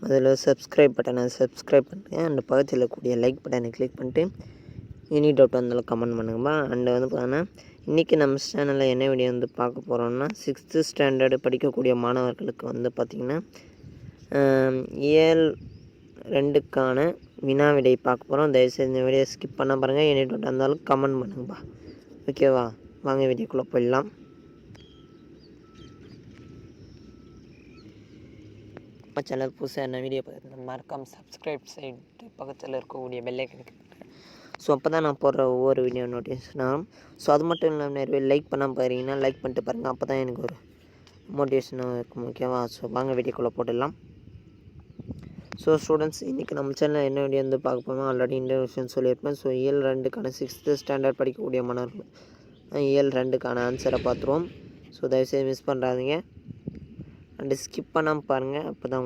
அதில் சப்ஸ்கிரைப் பட்டனை சப்ஸ்கிரைப் பண்ணுங்கள். அண்ட் பக்கத்தில் இருக்கக்கூடிய லைக் பட்டனை கிளிக் பண்ணிட்டு எனி டவுட் வந்தாலும் கமெண்ட் பண்ணுங்கப்பா. அண்டு வந்து பார்த்தீங்கன்னா இன்றைக்கி நம்ம சேனலில் என்ன வீடியோ வந்து பார்க்க போகிறோம்னா 6th ஸ்டாண்டர்டு படிக்கக்கூடிய மாணவர்களுக்கு வந்து பார்த்திங்கன்னா இயல் 2க்கான வினா விடை பார்க்க போகிறோம். தயவுசெய்து இந்த வீடியோ ஸ்கிப் பண்ண பாருங்கள். எனி டவுட் இருந்தாலும் கமெண்ட் பண்ணுங்கப்பா. ஓகேவா, வாங்க வீடியோக்குள்ளே போயிடலாம். நம்ம சேனல் புதுசாக என்ன வீடியோ பார்த்து மறக்காமல் சப்ஸ்கிரைப் செய்து பக்கத்தில் இருக்கக்கூடிய பெல்லைக்கன் கிளிக் பண்ணுறேன். ஸோ அப்போ தான் நான் போடுற ஒவ்வொரு வீடியோ நோட்டிஃபிகேஷன் ஆகும். ஸோ அது மட்டும் இல்லாமல் நிறைய பேர் லைக் பண்ணாமல் பாருங்கன்னா லைக் பண்ணிட்டு பாருங்கள். அப்போ தான் எனக்கு ஒரு மோட்டிவேஷனாக இருக்கும். ஓகேவா, ஸோ வாங்க வீடியோக்குள்ளே போட்டுடலாம். ஸோ ஸ்டூடெண்ட்ஸ், இன்றைக்கி நம்ம சேனலில் என்ன வீடியோ வந்து பார்க்க போகிறோம் ஆல்ரெடி இன்ட்ரடக்ஷன் சொல்லியிருப்பேன். ஸோ இயல் 2க்கான 6th ஸ்டாண்டர்ட் படிக்கக்கூடிய மாணவர்கள் இயல் 2க்கான ஆன்சரை பார்த்துருவோம். ஸோ தயவுசெய்து மிஸ் பண்ணுறாதீங்க அண்டு ஸ்கிப் பண்ணாமல் பாருங்கள். அப்போ தான்